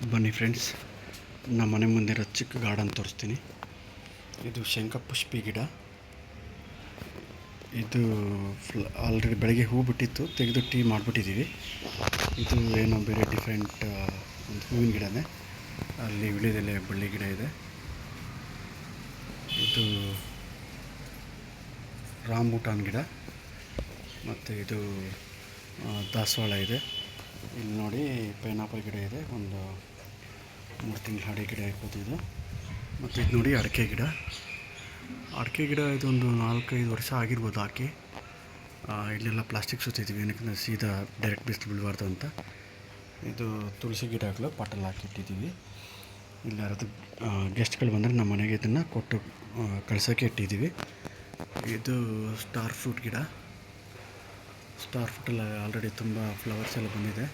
ಬನ್ನಿ ಫ್ರೆಂಡ್ಸ್, ನಮ್ಮ ಮನೆ ಮುಂದೆ ಇರೋ ಚಿಕ್ಕ ಗಾರ್ಡನ್ ತೋರಿಸ್ತೀನಿ. ಇದು ಶಂಖಪುಷ್ಪಿ ಗಿಡ. ಇದು ಆಲ್ರೆಡಿ ಬೆಳಗ್ಗೆ ಹೂ ಬಿಟ್ಟಿತ್ತು, ತೆಗೆದು ಟೀ ಮಾಡಿಬಿಟ್ಟಿದ್ದೀವಿ. ಇದು ಏನೋ ಬೇರೆ ಡಿಫ್ರೆಂಟ್ ಒಂದು ಹೂವಿನ ಗಿಡನೇ. ಅಲ್ಲಿ ವಿಳ್ಯದೆಲೆ ಬಳ್ಳಿ ಗಿಡ ಇದೆ. ಇದು ರಾಂಬೂಟಾನ್ ಗಿಡ, ಮತ್ತು ಇದು ದಾಸವಾಳ ಇದೆ. ಇಲ್ಲಿ ನೋಡಿ ಪೈನಾಪಲ್ ಗಿಡ ಇದೆ, ಒಂದು 3 ತಿಂಗಳ ಹಳೆ ಗಿಡ ಇರ್ಬೋದು ಇದು. ಮತ್ತು ಇದು ನೋಡಿ ಅಡಿಕೆ ಗಿಡ ಇದೊಂದು 4-5 ವರ್ಷ ಆಗಿರ್ಬೋದು ಹಾಕಿ. ಇಲ್ಲೆಲ್ಲ ಪ್ಲಾಸ್ಟಿಕ್ ಸುತ್ತಿದ್ದೀವಿ, ಏನಕ್ಕೆ ಸೀದಾ ಡೈರೆಕ್ಟ್ ಬಿಸಿಲು ಬೀಳಬಾರ್ದು ಅಂತ. ಇದು ತುಳಸಿ ಗಿಡಗಳು ಪಾಟಲ್ಲಿ ಹಾಕಿಟ್ಟಿದ್ದೀವಿ. ಇಲ್ಲಿ ಯಾರಾದರೂ ಗೆಸ್ಟ್ಗಳು ಬಂದರೆ ನಮ್ಮ ಮನೆಗೆ ಇದನ್ನು ಕೊಟ್ಟು ಕಳ್ಸೋಕ್ಕೆ ಇಟ್ಟಿದ್ದೀವಿ. ಇದು ಸ್ಟಾರ್ ಫ್ರೂಟ್ ಗಿಡ. ಸ್ಟಾರ್ ಫ್ರೂಟಲ್ಲಿ ಆಲ್ರೆಡಿ ತುಂಬ ಫ್ಲವರ್ಸ್ ಎಲ್ಲ ಬಂದಿದೆ,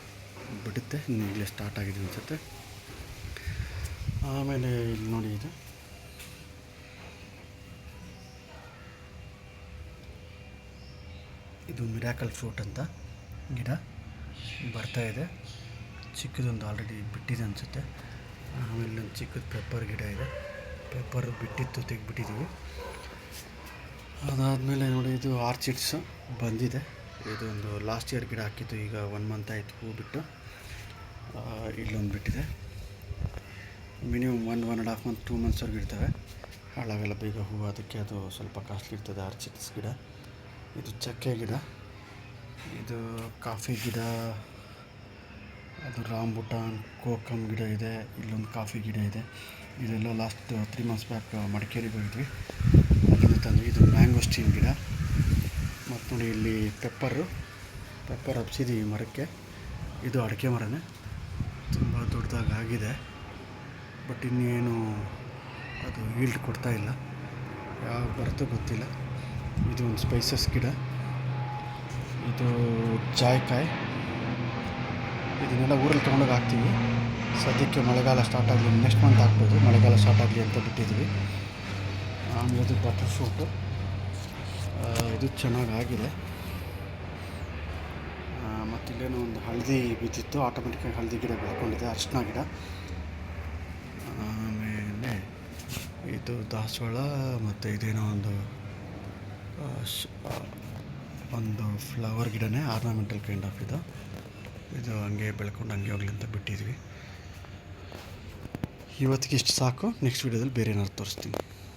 ಬಿಡುತ್ತೆ, ಈಗಲೇ ಸ್ಟಾರ್ಟ್ ಆಗಿದೆ ಅನಿಸುತ್ತೆ. ಆಮೇಲೆ ಇಲ್ಲಿ ನೋಡಿ, ಇದು ಮಿರಾಕಲ್ ಫ್ರೂಟ್ ಅಂತ ಗಿಡ ಬರ್ತಾಯಿದೆ. ಚಿಕ್ಕದೊಂದು ಆಲ್ರೆಡಿ ಬಿಟ್ಟಿದೆ ಅನಿಸುತ್ತೆ. ಆಮೇಲೆ ಒಂದು ಚಿಕ್ಕದು ಪೆಪ್ಪರ್ ಗಿಡ ಇದೆ. ಪೆಪ್ಪರ್ ಬಿಟ್ಟಿತ್ತು, ತೆಗೆದುಬಿಟ್ಟಿದ್ದೀವಿ. ಅದಾದಮೇಲೆ ನೋಡಿ, ಇದು ಆರ್ಚಿಡ್ಸ್ ಬಂದಿದೆ. ಇದೊಂದು ಲಾಸ್ಟ್ ಇಯರ್ ಗಿಡ ಹಾಕಿದ್ದು, ಈಗ 1 ಮಂತ್ ಆಯಿತು ಹೂ ಬಿಟ್ಟು. ಇಲ್ಲೊಂದು ಬಿಟ್ಟಿದೆ. ಮಿನಿಮಮ್ 1.5 ಮಂತ್ 2 ಮಂತ್ಸ್ವರೆಗೂ ಇರ್ತವೆ, ಹಾಳಾಗಲ್ಲ ಬೇಗ ಹೂವು. ಅದಕ್ಕೆ ಅದು ಸ್ವಲ್ಪ ಕಾಸ್ಟ್ಲಿ ಇರ್ತದೆ ಆರ್ಚಿಡ್ಸ್ ಗಿಡ. ಇದು ಚಕ್ಕೆ ಗಿಡ. ಇದು ಕಾಫಿ ಗಿಡ. ಅದು ರಾಂಬುಟಾನ್ ಕೋಕಮ್ ಗಿಡ ಇದೆ. ಇಲ್ಲೊಂದು ಕಾಫಿ ಗಿಡ ಇದೆ. ಇದೆಲ್ಲ ಲಾಸ್ಟ್ 3 ಮಂತ್ಸ್ ಬ್ಯಾಕ್ ಮಡಿಕೇರಿಗೆ ಹೋಗಿದ್ವಿ, ಅದನ್ನು ತಂದು. ಇದು ಮ್ಯಾಂಗೋಸ್ಟೀನ್ ಗಿಡ. ಮತ್ತು ನೋಡಿ, ಇಲ್ಲಿ ಪೆಪ್ಪರ್ ಹಬ್ಸಿದ್ದೀವಿ ಮರಕ್ಕೆ. ಇದು ಅಡಿಕೆ ಮರನೇ, ತುಂಬ ದೊಡ್ಡದಾಗಿದೆ. ಬಟ್ ಇನ್ನೇನು ಅದು ಈಲ್ಡ್ ಕೊಡ್ತಾಯಿಲ್ಲ, ಯಾವಾಗ ಬರುತ್ತೋ ಗೊತ್ತಿಲ್ಲ. ಇದು ಒಂದು ಸ್ಪೈಸಸ್ ಗಿಡ. ಇದು ಜಾಯ್ಕಾಯಿ. ಇದನ್ನೆಲ್ಲ ಊರಲ್ಲಿ ತೊಗೊಂಡೋಗಿ ಹಾಕ್ತೀವಿ. ಸದ್ಯಕ್ಕೆ ಮಳೆಗಾಲ ಸ್ಟಾರ್ಟ್ ಆಗಲಿ, ನೆಕ್ಸ್ಟ್ ಮಂತ್ ಹಾಕ್ಬೋದು, ಮಳೆಗಾಲ ಸ್ಟಾರ್ಟ್ ಆಗಲಿ ಅಂತ ಬಿಟ್ಟಿದ್ದೀವಿ. ಆಮೇಲೆ ಇದು ಬಟರ್ ಫ್ರೂಟು. ಇದು ಚೆನ್ನಾಗಾಗಿದೆ. ಮತ್ತು ಇಲ್ಲೇನೋ ಒಂದು ಹಳದಿ ಬಿದ್ದಿತ್ತು, ಆಟೋಮೆಟಿಕ್ಕಾಗಿ ಹಳದಿ ಗಿಡ ಬೆಳ್ಕೊಂಡಿದೆ, ಅರಿಶಿನ ಗಿಡ. ಆಮೇಲೆ ಇದು ದಾಸವಾಳ. ಮತ್ತು ಇದೇನೋ ಒಂದು ಫ್ಲವರ್ ಗಿಡನೇ, ಆರ್ನಮೆಂಟಲ್ ಕೈಂಡ್ ಆಫ್ ಇದು ಹಂಗೆ ಬೆಳ್ಕೊಂಡು ಹಂಗೆ ಹೋಗ್ಲಿ ಅಂತ ಬಿಟ್ಟಿದ್ವಿ. ಇವತ್ತಿಗೆ ಇಷ್ಟು ಸಾಕು. ನೆಕ್ಸ್ಟ್ ವೀಡಿಯೋದಲ್ಲಿ ಬೇರೆ ಏನಾದ್ರು ತೋರಿಸ್ತೀನಿ.